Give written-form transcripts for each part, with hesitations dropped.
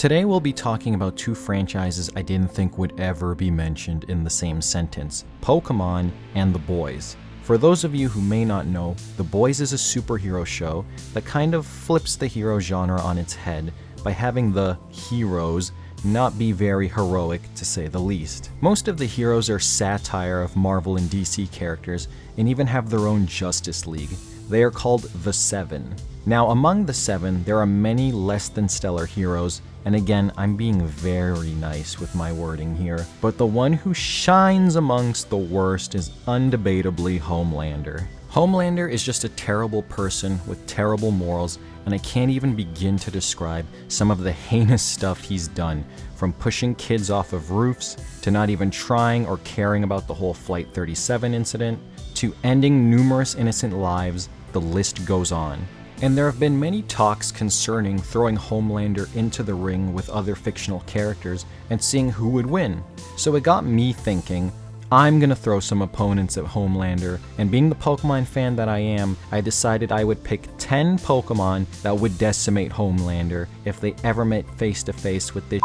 Today we'll be talking about two franchises I didn't think would ever be mentioned in the same sentence, Pokémon and The Boys. For those of you who may not know, The Boys is a superhero show that kind of flips the hero genre on its head by having the heroes not be very heroic, to say the least. Most of the heroes are satire of Marvel and DC characters and even have their own Justice League. They are called the Seven. Now, among the Seven, there are many less than stellar heroes, and again, I'm being very nice with my wording here, but the one who shines amongst the worst is undebatably Homelander. Homelander is just a terrible person with terrible morals, and I can't even begin to describe some of the heinous stuff he's done, from pushing kids off of roofs, to not even trying or caring about the whole Flight 37 incident, to ending numerous innocent lives. The list goes on. And there have been many talks concerning throwing Homelander into the ring with other fictional characters and seeing who would win. So it got me thinking, I'm gonna throw some opponents at Homelander, and being the Pokemon fan that I am, I decided I would pick 10 Pokemon that would decimate Homelander if they ever met face to face with this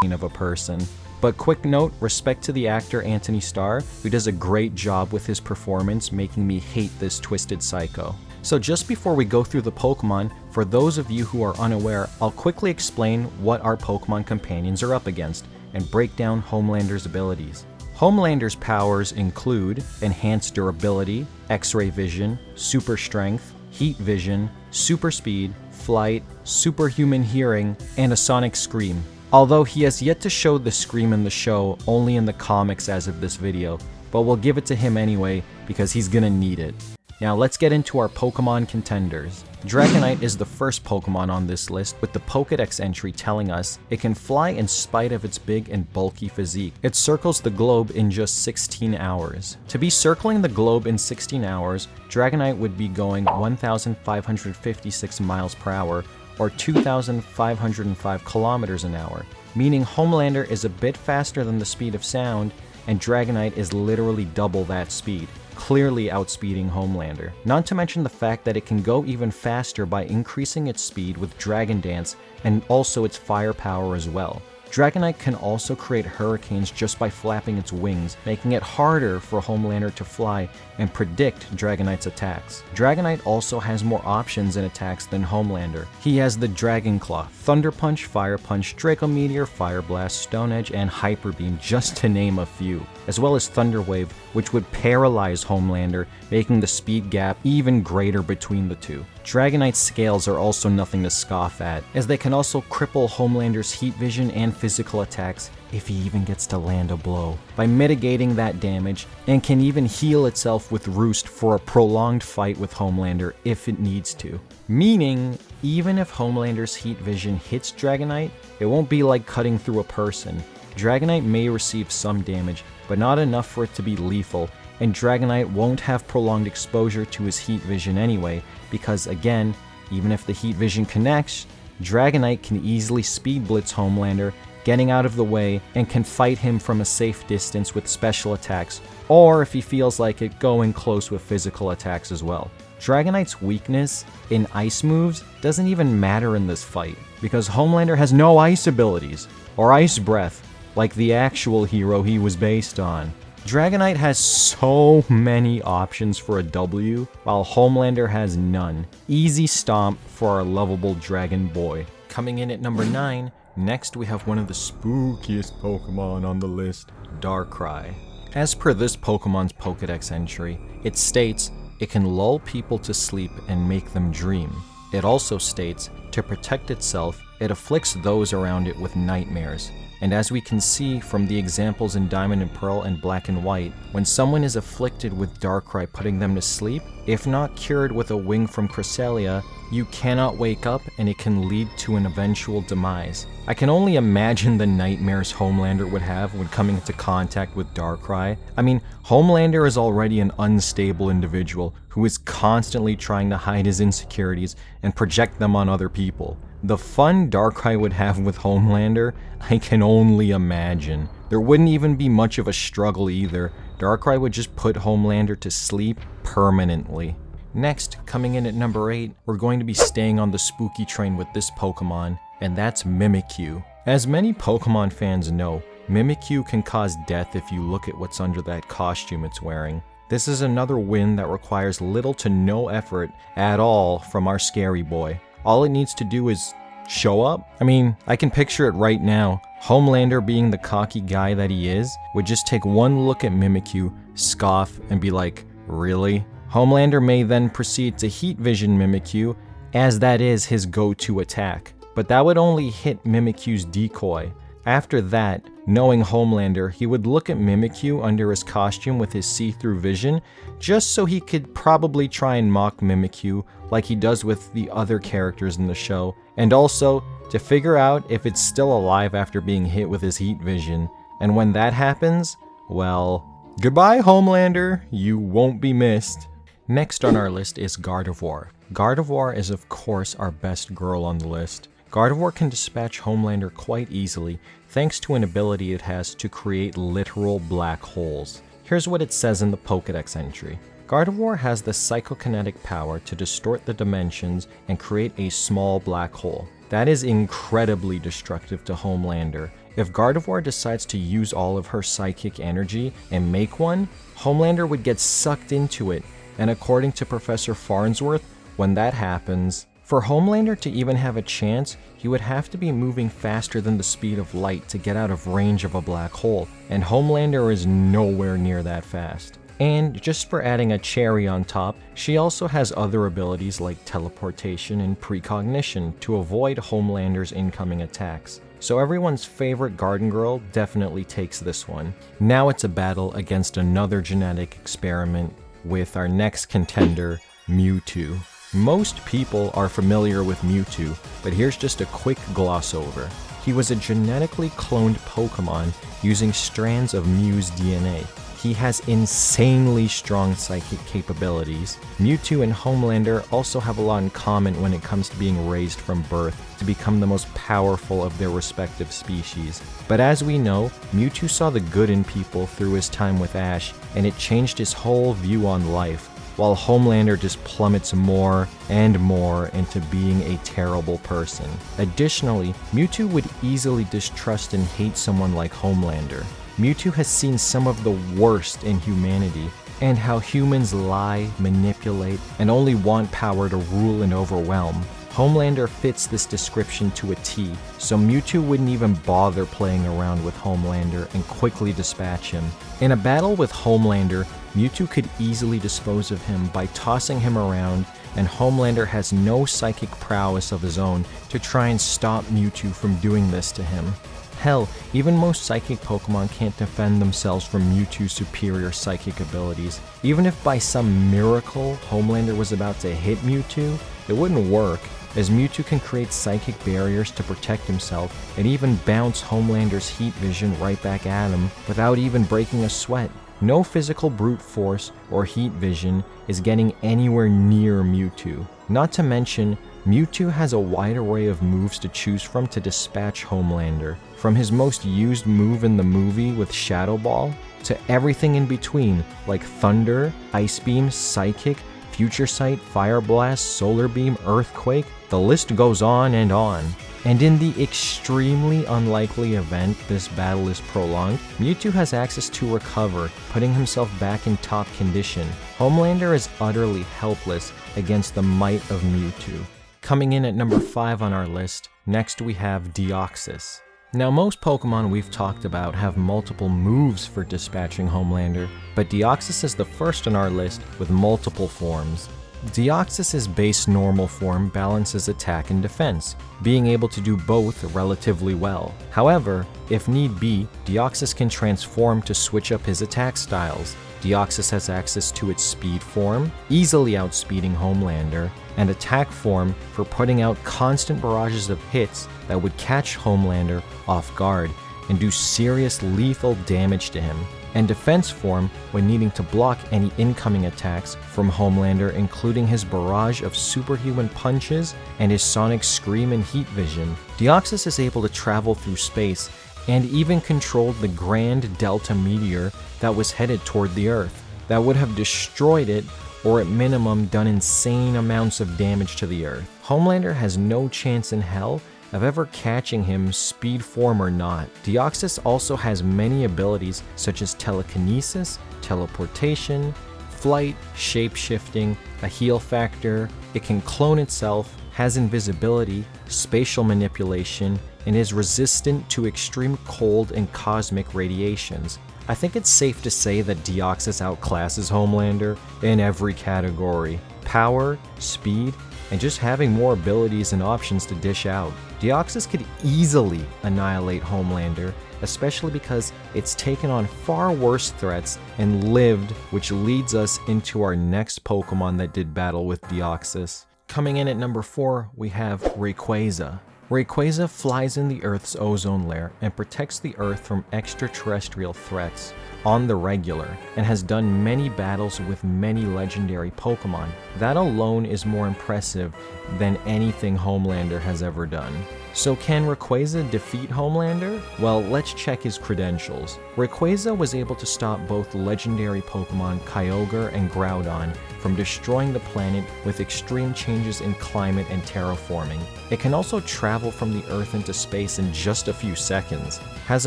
of a person. But quick note, respect to the actor Anthony Starr, who does a great job with his performance, making me hate this twisted psycho. So just before we go through the Pokemon, for those of you who are unaware, I'll quickly explain what our Pokemon companions are up against, and break down Homelander's abilities. Homelander's powers include enhanced durability, X-ray vision, super strength, heat vision, super speed, flight, superhuman hearing, and a sonic scream. Although he has yet to show the scream in the show, only in the comics as of this video, but we'll give it to him anyway because he's gonna need it. Now let's get into our Pokemon contenders. Dragonite is the first Pokemon on this list, with the Pokédex entry telling us it can fly in spite of its big and bulky physique. It circles the globe in just 16 hours. To be circling the globe in 16 hours, Dragonite would be going 1,556 miles per hour, or 2,505 kilometers an hour, meaning Homelander is a bit faster than the speed of sound, and Dragonite is literally double that speed, clearly outspeeding Homelander. Not to mention the fact that it can go even faster by increasing its speed with Dragon Dance and also its firepower as well. Dragonite can also create hurricanes just by flapping its wings, making it harder for Homelander to fly and predict Dragonite's attacks. Dragonite also has more options in attacks than Homelander. He has the Dragon Claw, Thunder Punch, Fire Punch, Draco Meteor, Fire Blast, Stone Edge, and Hyper Beam, just to name a few, as well as Thunder Wave, which would paralyze Homelander, making the speed gap even greater between the two. Dragonite's scales are also nothing to scoff at, as they can also cripple Homelander's heat vision and physical attacks if he even gets to land a blow, by mitigating that damage, and can even heal itself with Roost for a prolonged fight with Homelander if it needs to. Meaning, even if Homelander's heat vision hits Dragonite, it won't be like cutting through a person. Dragonite may receive some damage, but not enough for it to be lethal, and Dragonite won't have prolonged exposure to his heat vision anyway, because again, even if the heat vision connects, Dragonite can easily speed blitz Homelander, getting out of the way, and can fight him from a safe distance with special attacks, or if he feels like it, going close with physical attacks as well. Dragonite's weakness in ice moves doesn't even matter in this fight, because Homelander has no ice abilities, or ice breath, like the actual hero he was based on. Dragonite has so many options for a W, while Homelander has none. Easy stomp for our lovable dragon boy. Coming in at number 9, next we have one of the spookiest Pokemon on the list, Darkrai. As per this Pokemon's Pokédex entry, it states it can lull people to sleep and make them dream. It also states, to protect itself, it afflicts those around it with nightmares. And as we can see from the examples in Diamond and Pearl and Black and White, when someone is afflicted with Darkrai putting them to sleep, if not cured with a wing from Cresselia, you cannot wake up and it can lead to an eventual demise. I can only imagine the nightmares Homelander would have when coming into contact with Darkrai. I mean, Homelander is already an unstable individual who is constantly trying to hide his insecurities and project them on other people. The fun Darkrai would have with Homelander, I can only imagine. There wouldn't even be much of a struggle either. Darkrai would just put Homelander to sleep permanently. Next, coming in at number 8, we're going to be staying on the spooky train with this Pokemon, and that's Mimikyu. As many Pokemon fans know, Mimikyu can cause death if you look at what's under that costume it's wearing. This is another win that requires little to no effort at all from our scary boy. All it needs to do is show up. I mean, I can picture it right now. Homelander, being the cocky guy that he is, would just take one look at Mimikyu, scoff, and be like, really? Homelander may then proceed to heat vision Mimikyu, as that is his go-to attack. But that would only hit Mimikyu's decoy. After that, knowing Homelander, he would look at Mimikyu under his costume with his see-through vision, just so he could probably try and mock Mimikyu like he does with the other characters in the show, and also to figure out if it's still alive after being hit with his heat vision. And when that happens, well, goodbye Homelander, you won't be missed. Next on our list is Gardevoir. Gardevoir is of course our best girl on the list. Gardevoir can dispatch Homelander quite easily thanks to an ability it has to create literal black holes. Here's what it says in the Pokédex entry. Gardevoir has the psychokinetic power to distort the dimensions and create a small black hole. That is incredibly destructive to Homelander. If Gardevoir decides to use all of her psychic energy and make one, Homelander would get sucked into it, and according to Professor Farnsworth, when that happens, for Homelander to even have a chance, he would have to be moving faster than the speed of light to get out of range of a black hole, and Homelander is nowhere near that fast. And just for adding a cherry on top, she also has other abilities like teleportation and precognition to avoid Homelander's incoming attacks. So everyone's favorite garden girl definitely takes this one. Now it's a battle against another genetic experiment with our next contender, Mewtwo. Most people are familiar with Mewtwo, but here's just a quick gloss over. He was a genetically cloned Pokemon using strands of Mew's DNA. He has insanely strong psychic capabilities. Mewtwo and Homelander also have a lot in common when it comes to being raised from birth to become the most powerful of their respective species. But as we know, Mewtwo saw the good in people through his time with Ash, and it changed his whole view on life, while Homelander just plummets more and more into being a terrible person. Additionally, Mewtwo would easily distrust and hate someone like Homelander. Mewtwo has seen some of the worst in humanity, and how humans lie, manipulate, and only want power to rule and overwhelm. Homelander fits this description to a T, so Mewtwo wouldn't even bother playing around with Homelander and quickly dispatch him. In a battle with Homelander, Mewtwo could easily dispose of him by tossing him around, and Homelander has no psychic prowess of his own to try and stop Mewtwo from doing this to him. Hell, even most psychic Pokemon can't defend themselves from Mewtwo's superior psychic abilities. Even if by some miracle Homelander was about to hit Mewtwo, it wouldn't work, as Mewtwo can create psychic barriers to protect himself and even bounce Homelander's heat vision right back at him without even breaking a sweat. No physical brute force or heat vision is getting anywhere near Mewtwo. Not to mention, Mewtwo has a wide array of moves to choose from to dispatch Homelander, from his most used move in the movie with Shadow Ball, to everything in between, like Thunder, Ice Beam, Psychic, Future Sight, Fire Blast, Solar Beam, Earthquake, the list goes on and on. And in the extremely unlikely event this battle is prolonged, Mewtwo has access to recover, putting himself back in top condition. Homelander is utterly helpless against the might of Mewtwo. Coming in at number 5 on our list, next we have Deoxys. Now most Pokemon we've talked about have multiple moves for dispatching Homelander, but Deoxys is the first on our list with multiple forms. Deoxys' base normal form balances attack and defense, being able to do both relatively well. However, if need be, Deoxys can transform to switch up his attack styles. Deoxys has access to its speed form, easily outspeeding Homelander, and attack form for putting out constant barrages of hits that would catch Homelander off guard and do serious lethal damage to him, and defense form when needing to block any incoming attacks from Homelander, including his barrage of superhuman punches and his sonic scream and heat vision. Deoxys is able to travel through space and even controlled the Grand Delta meteor that was headed toward the Earth, that would have destroyed it or at minimum done insane amounts of damage to the Earth. Homelander has no chance in hell of ever catching him speed form or not. Deoxys also has many abilities such as telekinesis, teleportation, flight, shape-shifting, a heal factor, it can clone itself, has invisibility, spatial manipulation, and is resistant to extreme cold and cosmic radiations. I think it's safe to say that Deoxys outclasses Homelander in every category. Power, speed, and just having more abilities and options to dish out. Deoxys could easily annihilate Homelander, especially because it's taken on far worse threats and lived, which leads us into our next Pokemon that did battle with Deoxys. Coming in at number 4, we have Rayquaza. Rayquaza flies in the Earth's ozone layer and protects the Earth from extraterrestrial threats on the regular, and has done many battles with many legendary Pokemon. That alone is more impressive than anything Homelander has ever done. So can Rayquaza defeat Homelander? Well, let's check his credentials. Rayquaza was able to stop both legendary Pokemon Kyogre and Groudon from destroying the planet with extreme changes in climate and terraforming. It can also travel from the Earth into space in just a few seconds, has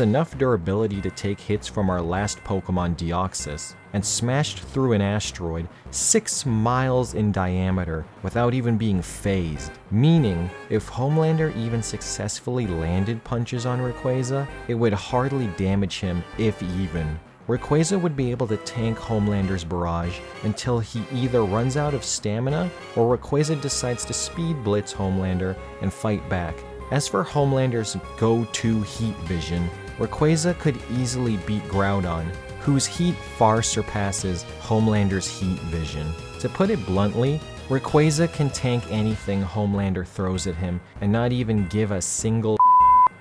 enough durability to take hits from our last Pokemon Deoxys, and smashed through an asteroid 6 miles in diameter without even being phased. Meaning, if Homelander even successfully landed punches on Rayquaza, it would hardly damage him, if even. Rayquaza would be able to tank Homelander's barrage until he either runs out of stamina or Rayquaza decides to speed blitz Homelander and fight back. As for Homelander's go-to heat vision, Rayquaza could easily beat Groudon, whose heat far surpasses Homelander's heat vision. To put it bluntly, Rayquaza can tank anything Homelander throws at him and not even give a single.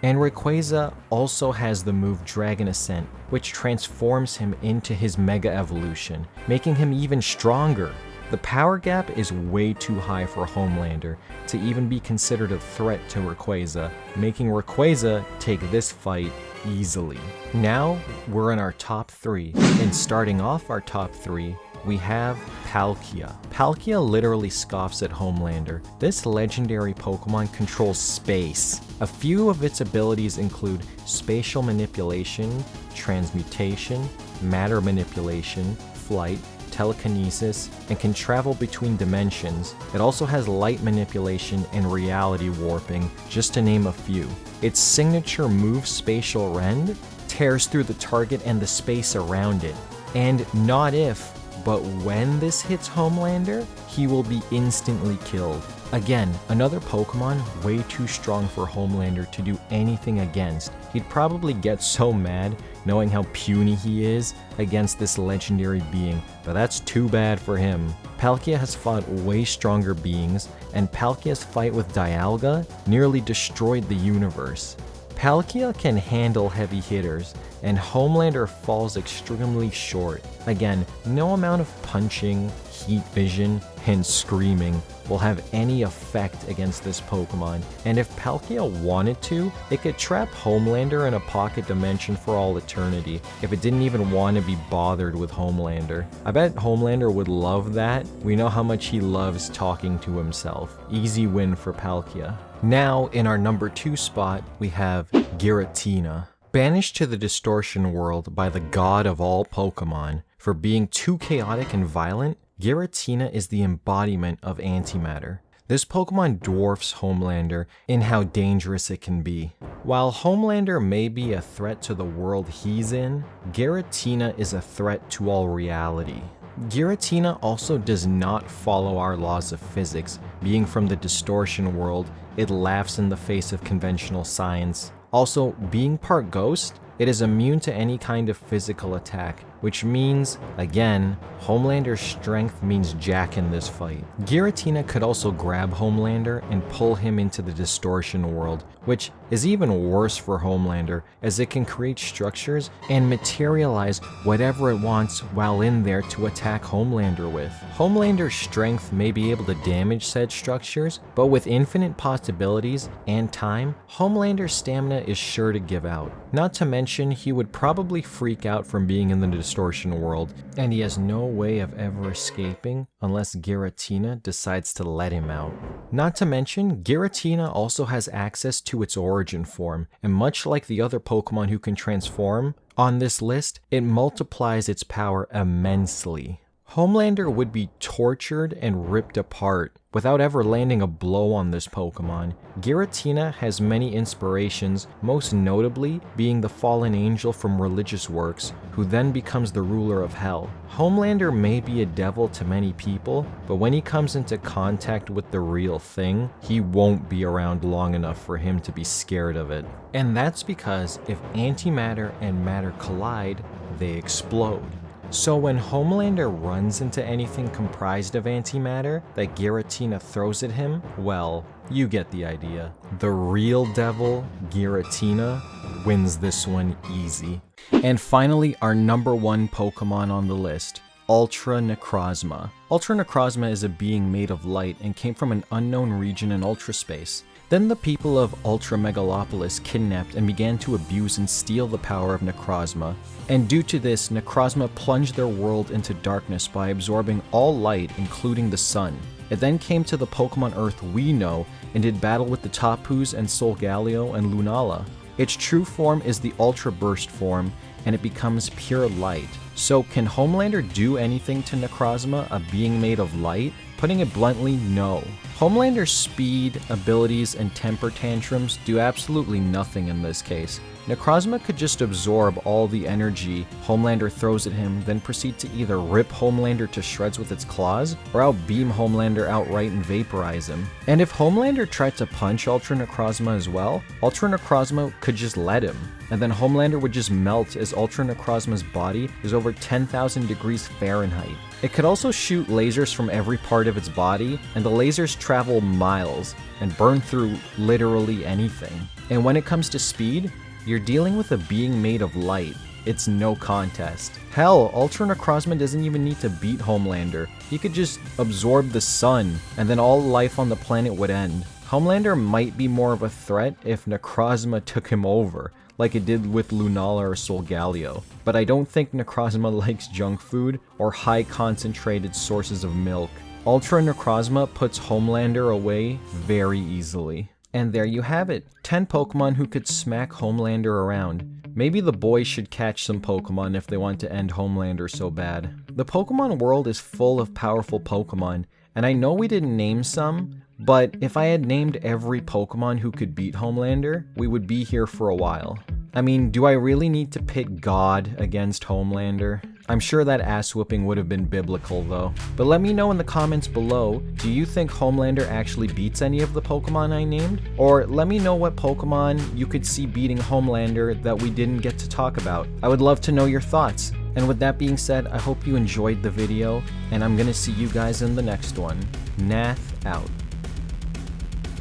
And Rayquaza also has the move Dragon Ascent, which transforms him into his Mega Evolution, making him even stronger. The power gap is way too high for Homelander to even be considered a threat to Rayquaza, making Rayquaza take this fight easily. Now we're in our top 3, and starting off our top 3, we have Palkia. Palkia literally scoffs at Homelander. This legendary Pokemon controls space. A few of its abilities include spatial manipulation, transmutation, matter manipulation, flight, telekinesis, and can travel between dimensions. It also has light manipulation and reality warping, just to name a few. Its signature move, Spatial Rend, tears through the target and the space around it. And not if, but when this hits Homelander, he will be instantly killed. Again, another Pokemon way too strong for Homelander to do anything against. He'd probably get so mad knowing how puny he is against this legendary being, but that's too bad for him. Palkia has fought way stronger beings, and Palkia's fight with Dialga nearly destroyed the universe. Palkia can handle heavy hitters, and Homelander falls extremely short. Again, no amount of punching, heat vision, and screaming will have any effect against this Pokemon, and if Palkia wanted to, it could trap Homelander in a pocket dimension for all eternity if it didn't even want to be bothered with Homelander. I bet Homelander would love that. We know how much he loves talking to himself. Easy win for Palkia. Now, in our number 2 spot, we have Giratina. Banished to the distortion world by the god of all Pokemon for being too chaotic and violent, Giratina is the embodiment of antimatter. This Pokemon dwarfs Homelander in how dangerous it can be. While Homelander may be a threat to the world he's in, Giratina is a threat to all reality. Giratina also does not follow our laws of physics. Being from the distortion world, it laughs in the face of conventional science. Also, being part ghost, it is immune to any kind of physical attack, which means, again, Homelander's strength means jack in this fight. Giratina could also grab Homelander and pull him into the distortion world, which is even worse for Homelander, as it can create structures and materialize whatever it wants while in there to attack Homelander with. Homelander's strength may be able to damage said structures, but with infinite possibilities and time, Homelander's stamina is sure to give out. Not to mention mention he would probably freak out from being in the distortion world, and he has no way of ever escaping unless Giratina decides to let him out. Not to mention, Giratina also has access to its origin form, and much like the other Pokemon who can transform on this list, it multiplies its power immensely. Homelander would be tortured and ripped apart without ever landing a blow on this Pokemon. Giratina has many inspirations, most notably being the fallen angel from religious works, who then becomes the ruler of hell. Homelander may be a devil to many people, but when he comes into contact with the real thing, he won't be around long enough for him to be scared of it. And that's because if antimatter and matter collide, they explode. So when Homelander runs into anything comprised of antimatter that Giratina throws at him, well, you get the idea. The real devil, Giratina, wins this one easy. And finally, our number 1 Pokemon on the list, Ultra Necrozma. Ultra Necrozma is a being made of light and came from an unknown region in Ultra Space. Then the people of Ultra Megalopolis kidnapped and began to abuse and steal the power of Necrozma. And due to this, Necrozma plunged their world into darkness by absorbing all light, including the sun. It then came to the Pokemon Earth we know and did battle with the Tapus and Solgaleo and Lunala. Its true form is the Ultra Burst form, and it becomes pure light. So can Homelander do anything to Necrozma, a being made of light? Putting it bluntly, no. Homelander's speed, abilities, and temper tantrums do absolutely nothing in this case. Necrozma could just absorb all the energy Homelander throws at him, then proceed to either rip Homelander to shreds with its claws, or outbeam Homelander outright and vaporize him. And if Homelander tried to punch Ultra Necrozma as well, Ultra Necrozma could just let him, and then Homelander would just melt as Ultra Necrozma's body is over 10,000 degrees Fahrenheit. It could also shoot lasers from every part of its body, and the lasers travel miles and burn through literally anything. And when it comes to speed, you're dealing with a being made of light. It's no contest. Hell, Ultra Necrozma doesn't even need to beat Homelander. He could just absorb the sun, and then all life on the planet would end. Homelander might be more of a threat if Necrozma took him over, like it did with Lunala or Solgaleo. But I don't think Necrozma likes junk food or high concentrated sources of milk. Ultra Necrozma puts Homelander away very easily. And there you have it, 10 Pokemon who could smack Homelander around. Maybe the boys should catch some Pokemon if they want to end Homelander so bad. The Pokemon world is full of powerful Pokemon, and I know we didn't name some, but if I had named every Pokemon who could beat Homelander, we would be here for a while. I mean, do I really need to pit God against Homelander? I'm sure that ass whooping would have been biblical though. But let me know in the comments below, do you think Homelander actually beats any of the Pokemon I named? Or let me know what Pokemon you could see beating Homelander that we didn't get to talk about. I would love to know your thoughts. And with that being said, I hope you enjoyed the video, and I'm gonna see you guys in the next one. Nath out.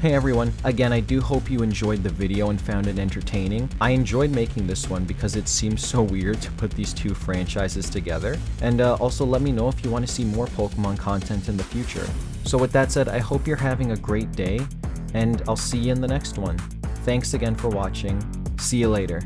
Hey everyone, again I do hope you enjoyed the video and found it entertaining. I enjoyed making this one because it seems so weird to put these two franchises together. And also let me know if you want to see more Pokemon content in the future. So with that said, I hope you're having a great day, and I'll see you in the next one. Thanks again for watching. See you later.